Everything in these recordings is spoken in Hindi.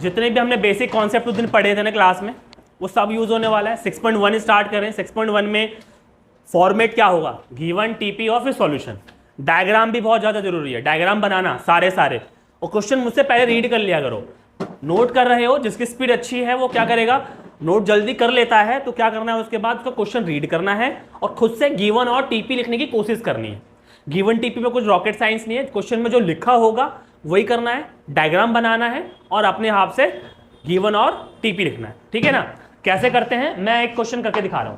जितने भी हमने बेसिक कॉन्सेप्ट उस दिन पढ़े थे ना क्लास में, वो सब यूज होने वाला है। 6.1 स्टार्ट करें। 6.1 में फॉर्मेट क्या होगा, गिवन, टीपी और फिर सॉल्यूशन। डायग्राम भी बहुत ज्यादा जरूरी है, डायग्राम बनाना सारे और क्वेश्चन मुझसे पहले रीड कर लिया करो। नोट कर रहे हो, जिसकी स्पीड अच्छी है वो क्या करेगा, नोट जल्दी कर लेता है, तो क्या करना है उसके बाद उसका क्वेश्चन रीड करना है और खुद से गिवन और टीपी लिखने की कोशिश करनी है। गिवन टीपी में कुछ रॉकेट साइंस नहीं है, क्वेश्चन में जो लिखा होगा वही करना है, डायग्राम बनाना है और अपने हाथ से गिवन और टीपी लिखना है। ठीक है ना। कैसे करते हैं, मैं एक क्वेश्चन करके दिखा रहा हूं।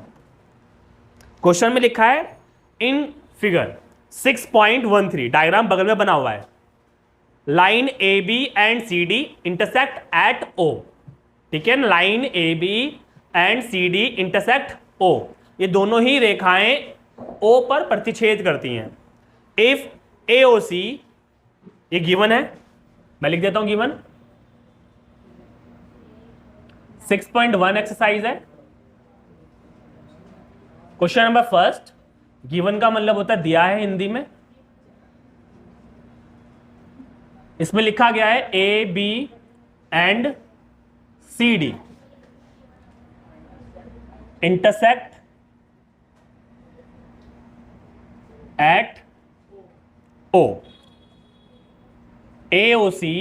क्वेश्चन में लिखा है इन फिगर 6.13, डायग्राम बगल में बना हुआ है, line A B and C D intersect at O. ठीक है ना, line A B and C D intersect O, ये दोनों ही रेखाएं ओ पर प्रतिच्छेद करती हैं। इफ ए ओ सी, ये गिवन है, मैं लिख देता हूं गिवन। 6.1 एक्सरसाइज है। क्वेश्चन नंबर फर्स्ट, गिवन का मतलब होता है दिया है हिंदी में। इसमें लिखा गया है A B and C D intersect at O. A O C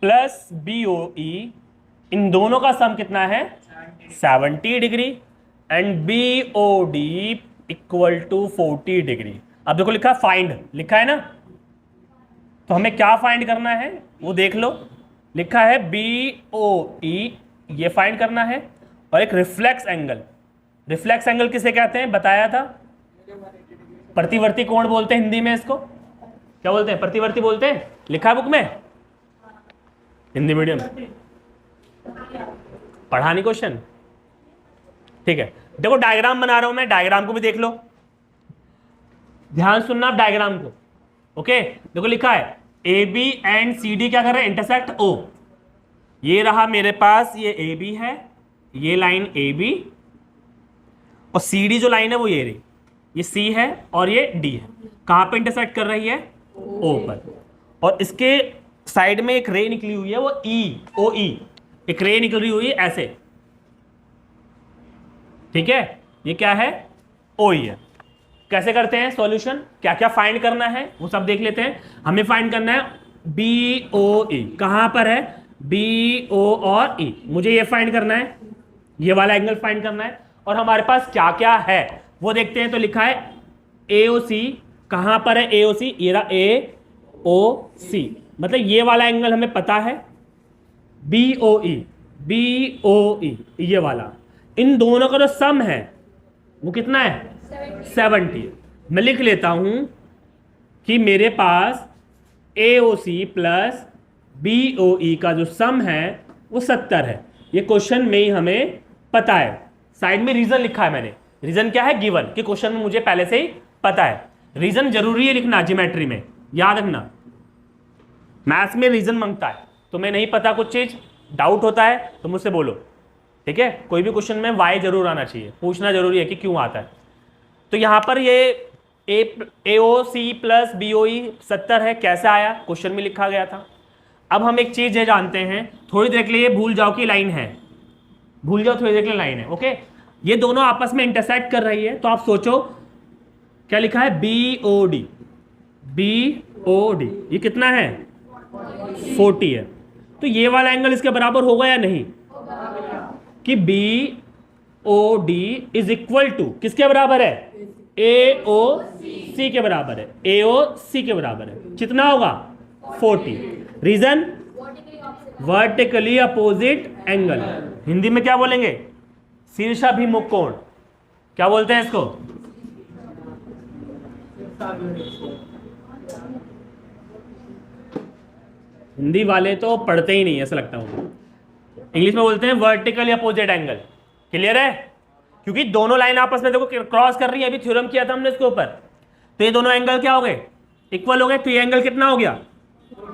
plus B O E, इन दोनों का सम कितना है 70 degree and B O D equal to 40 degree. अब देखो लिखा फाइंड, लिखा है ना, तो हमें क्या फाइंड करना है वो देख लो। लिखा है बी ओ ई, ये फाइंड करना है, और एक रिफ्लेक्स एंगल। रिफ्लेक्स एंगल किसे कहते हैं बताया था, प्रतिवर्ती कोण बोलते हैं हिंदी में इसको। क्या बोलते हैं, प्रतिवर्ती बोलते हैं, लिखा है बुक में, हिंदी मीडियम पढ़ा नहीं क्वेश्चन। ठीक है, देखो डायग्राम बना रहा हूं मैं, डायग्राम को भी देख लो, ध्यान सुनना आप डायग्राम को। ओके, देखो लिखा है A B and C D क्या कर रहे हैं, इंटरसेक्ट ओ। ये रहा मेरे पास, ये ए बी है, ये लाइन ए बी, और सी डी जो लाइन है वो ये रही, ये सी है और ये डी है। कहां पे इंटरसेक्ट कर रही है, ओ पर, और इसके साइड में एक रे निकली हुई है, वो ई, ओ ई, एक रे निकल रही हुई है ऐसे। ठीक है, ये क्या है, ओ ई है। कैसे करते हैं सॉल्यूशन, क्या क्या फाइंड करना है वो सब देख लेते हैं। हमें फाइंड करना है बी ओ ई, कहां पर है, बी ओ और ई, मुझे ये फाइंड करना है, ये वाला एंगल फाइंड करना है, और हमारे पास क्या क्या है वो देखते हैं। तो लिखा है ए ओ सी, कहां पर है ए ओ सी, ये रहा ए ओ सी, मतलब ये वाला एंगल हमें पता है, बी ओ ई, बी ओ ई, ये वाला। इन दोनों का जो सम है वो कितना है 70। मैं लिख लेता हूं कि मेरे पास ए O C plus B O ई का जो सम है वो 70 है। ये क्वेश्चन में ही हमें पता है, साइड में रीजन लिखा है मैंने। रीजन क्या है, गिवन, कि क्वेश्चन में मुझे पहले से ही पता है। रीजन जरूरी है लिखना ज्योमेट्री में, याद रखना। मैथ्स में रीजन मांगता है, तुम्हें नहीं पता कुछ चीज, डाउट होता है तो मुझसे बोलो। ठीक है, कोई भी क्वेश्चन में वाई जरूर आना चाहिए, पूछना जरूरी है कि क्यों आता है। तो यहां पर ये ए O C plus B O ई 70 है, कैसे आया, क्वेश्चन में लिखा गया था। अब हम एक चीज है जानते हैं, थोड़ी देर के लिए भूल जाओ कि लाइन है, भूल जाओ थोड़ी देर के लिए लाइन है। ओके, ये दोनों आपस में इंटरसेक्ट कर रही है, तो आप सोचो क्या लिखा है, B O D, B O D, ये कितना है 40 है। तो ये वाला एंगल इसके बराबर होगा या नहीं, कि B O D is equal to किसके बराबर है, ए ओ सी के बराबर है, ए ओ सी के बराबर है। कितना होगा 40। Reason vertically opposite angle, Hindi में क्या बोलेंगे, शीर्षाभिमुख कोण। क्या बोलते हैं इसको, हिंदी वाले तो पढ़ते ही नहीं ऐसा लगता है, इंग्लिश में बोलते हैं वर्टिकली अपोजिट एंगल। क्लियर है, क्योंकि दोनों लाइन आपस में देखो क्रॉस कर रही है, अभी थ्योरम किया था हमने इसके ऊपर। तो ये दोनों एंगल क्या हो गए, इक्वल हो गए, तो ये एंगल कितना हो गया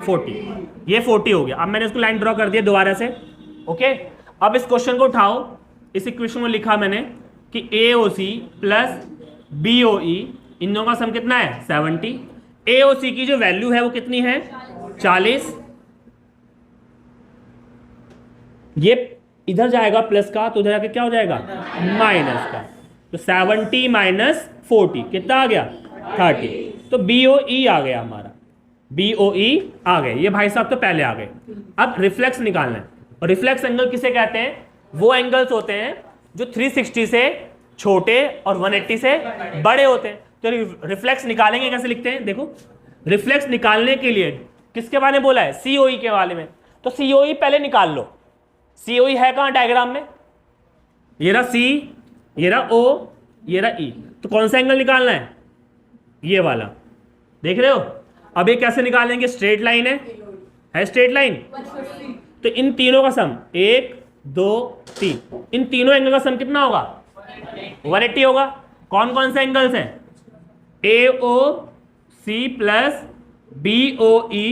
40, ये 40 हो गया। अब मैंने इसको लाइन ड्रॉ कर दिया दोबारा से। ओके, अब इस क्वेश्चन को उठाओ, इस इक्वेशन में लिखा मैंने कि ए O C plus B O E, इन दोनों का सम कितना है 70। ए ओ सी की जो वैल्यू है वो कितनी है 40, ये इधर जाएगा प्लस का, तो उधर जाके क्या हो जाएगा माइनस का। तो 70 माइनस 40 कितना आ गया 30। तो BOE आ गया हमारा, BOE आ गए। ये भाई साहब तो पहले आ गए। अब रिफ्लेक्स निकालना है। और रिफ्लेक्स एंगल किसे कहते हैं? वो एंगल्स होते हैं जो 360 से छोटे और 180 से बड़े होते हैं। तो रिफ्लेक्स निकालेंगे कैसे, लिखते हैं देखो। रिफ्लेक्स निकालने के लिए किसके बारे में बोला है? COE के बारे में। तो COE पहले निकाल लो। COE है कहां डायग्राम में? ये रहा C, ये रहा O, ये रहा E। तो कौन सा एंगल निकालना है? ये वाला, देख रहे हो। अब ये कैसे निकालेंगे? स्ट्रेट लाइन है स्ट्रेट लाइन। तो इन तीनों का सम 1 2 3, इन तीनों एंगल का सम कितना होगा? 180 होगा। कौन कौन से एंगल्स हैं? AOC plus BOE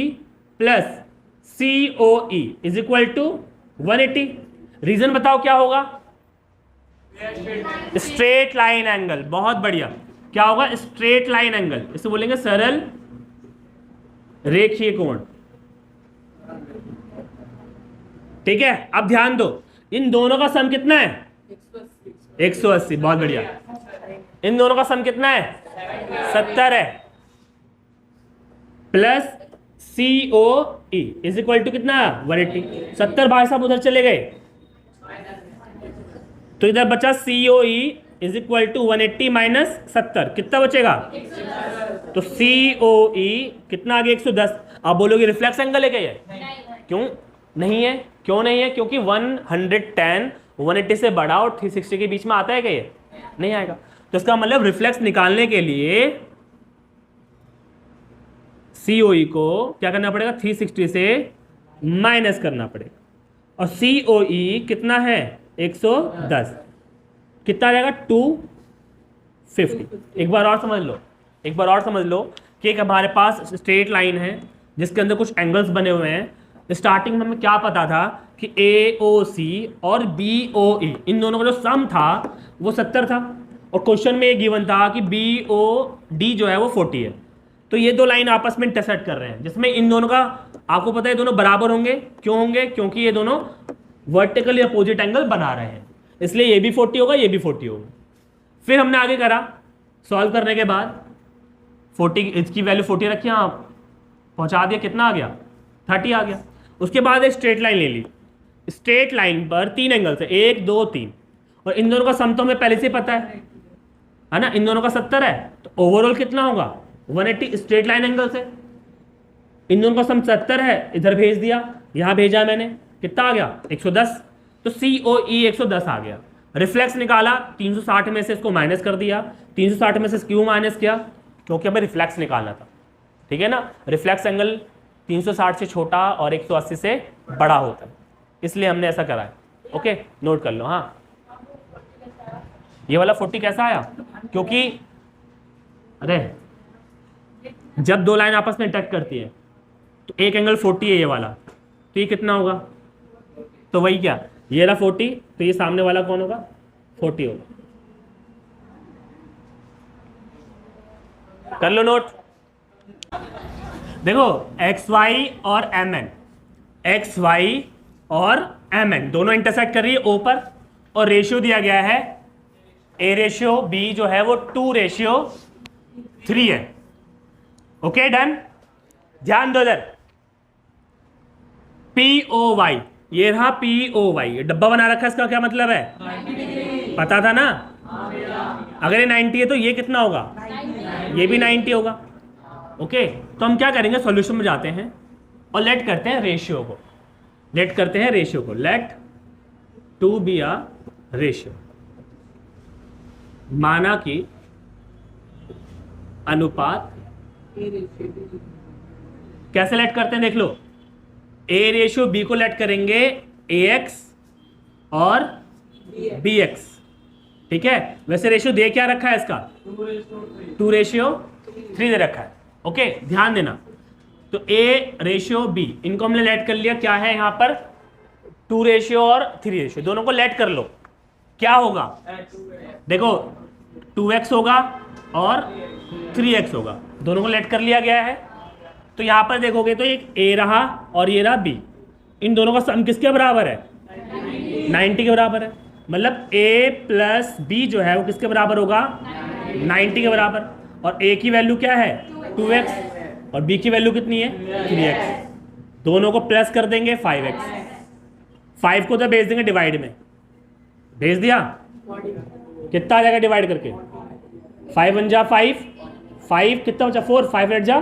plus COE is equal to 180। Reason बताओ क्या होगा? Straight line angle. बहुत बढ़िया। क्या होगा? Straight line angle. इसे बोलेंगे सरल रेखीय कोण। ठीक है। अब ध्यान दो, इन दोनों का सम कितना है? 180। बहुत बढ़िया। इन दोनों का सम कितना है? 70 है। Plus COE is equal to कितना? 180। 70 भाई साहब उधर चले गए, तो इधर बचा COE is equal to 180 minus 70, कितना बचेगा? तो COE कितना आ गया? 110। आप बोलोगे रिफ्लेक्स एंगल है क्या ये? क्यों नहीं है? क्यों नहीं है? क्योंकि 110 180 से बड़ा और 360 के बीच में आता है क्या ये? नहीं आएगा। तो इसका मतलब रिफ्लेक्स निकालने के लिए COE को क्या करना पड़ेगा? 360 से माइनस करना पड़ेगा। और COE कितना है? 110। कितना आ जाएगा? 250। एक बार और समझ लो कि एक हमारे पास स्ट्रेट लाइन है जिसके अंदर कुछ एंगल्स बने हुए हैं। स्टार्टिंग में हमें क्या पता था कि AOC और BOE इन दोनों का जो सम था वो 70 था, और क्वेश्चन में ये गिवन था कि BOD जो है वो 40 है। तो ये दो लाइन आपस में इंटरसेक्ट कर रहे हैं, जिसमें इन दोनों का आपको पता है दोनों बराबर होंगे। क्यों होंगे? क्योंकि ये दोनों वर्टिकली अपोजिट एंगल बना रहे हैं, इसलिए ये भी 40 होगा, ये भी 40 होगा। फिर हमने आगे करा, सॉल्व करने के बाद 40 इसकी वैल्यू 40 रखी, आप पहुंचा दिया, कितना आ गया? 30 आ गया। उसके बाद एक स्ट्रेट लाइन ले ली। स्ट्रेट लाइन पर 3 एंगल्स है, 1 2 3, और इन दोनों का सम तो हमें पहले से पता है ना। इन दोनों का 70 है, तो ओवरऑल कितना होगा? 180 स्ट्रेट लाइन एंगल से। इन दोनों का सम 70 है, इधर भेज दिया, यहां भेजा मैंने, कितना आ गया? 110। तो COE 110 आ गया। रिफ्लेक्स निकाला, 360 में से इसको माइनस कर दिया। 360 में से क्यों माइनस किया? क्योंकि हमें रिफ्लेक्स निकालना था। ठीक है ना। रिफ्लेक्स एंगल 360 से छोटा और 180 से बड़ा होता है, इसलिए हमने ऐसा करा है। ओके, नोट कर लो। हाँ, ये वाला 40 कैसा आया? क्योंकि अरे जब दो लाइन आपस में इंटरेक्ट करती है तो एक एंगल 40 है ये वाला, तो ये कितना होगा? तो वही क्या, ये रहा 40, तो ये सामने वाला कौन होगा? 40 होगा। कर लो नोट। देखो XY और MN, XY और MN दोनों इंटरसेक्ट कर रही है O पर, और रेशियो दिया गया है A/B जो है वो 2/3 है। Okay done. ध्यान दो इधर, POY, ये रहा POY, ये डब्बा बना रखा है, इसका क्या मतलब है? 90। पता था ना। अगर ये 90 है तो ये कितना होगा? ये भी 90 होगा। ओके, तो हम क्या करेंगे, सॉल्यूशन में जाते हैं और लेट करते हैं रेशियो को। Let to be a ratio. माना कि अनुपात, कैसे लेट करते हैं देख लो। A/B को लेट करेंगे AX और BX। ठीक है, वैसे रेशियो दे क्या रखा है इसका? 2/3 दे रखा है। ओके, ध्यान देना। तो A/B इनको हमने लेट कर लिया, क्या है यहां पर? 2 और 3 दोनों को लेट कर लो। क्या होगा? देखो 2x होगा और 3x होगा, दोनों को लेट कर लिया गया है। तो यहां पर देखोगे तो एक A रहा और ये रहा B, इन दोनों का सम किसके बराबर है? 90 के बराबर है, मतलब a प्लस बी जो है वो किसके बराबर होगा, 90 के बराबर। और a की वैल्यू क्या है 2x और b की वैल्यू कितनी है 3x, दोनों को प्लस कर देंगे 5x, 5 को तो भेज देंगे डिवाइड में, भेज दिया, कितना आ जाएगा डिवाइड करके, 5 1 जा 5, 5 कितना बचा 4, 5 8 जा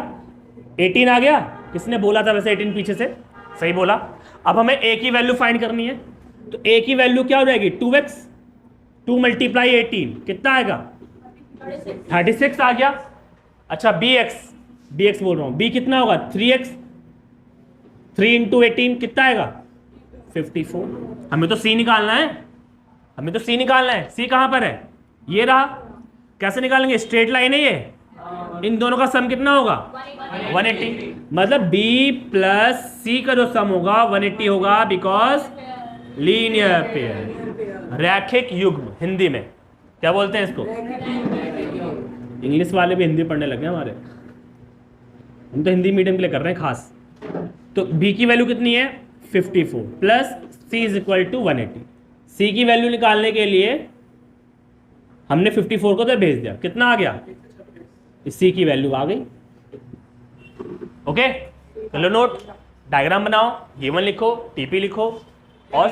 18 आ गया। किसने बोला था वैसे 18 पीछे से, सही बोला। अब हमें a की वैल्यू फाइंड करनी है, तो a की वैल्यू क्या हो जाएगी 2x, 2 मल्टीप्लाई 18 कितना आएगा 36 आ गया। अच्छा bx बोल रहा हूं, b कितना होगा 3x, 3 इंटू 18 कितना आएगा 54। हमें तो c निकालना है, हमें तो c निकालना है। c कहां पर है, ये रहा। कैसे निकालेंगे, स्ट्रेट लाइन है ये, इन दोनों का सम कितना होगा 180, मतलब b प्लस c का जो सम होगा 180 होगा, बिकॉज लीनियर पेयर, रैखिक युग्म। हिंदी में क्या बोलते हैं इसको, इंग्लिश वाले भी हिंदी पढ़ने लगे हमारे, हम तो हिंदी मीडियम के लिए कर रहे हैं खास। तो b की वैल्यू कितनी है 54 plus c is equal to 180। c की वैल्यू निकालने के लिए हमने 54 को तो भेज दिया, कितना आ गया, c की वैल्यू आ गई। ओके, चलो नोट, डायग्राम बनाओ, G1 लिखो, TP लिखो और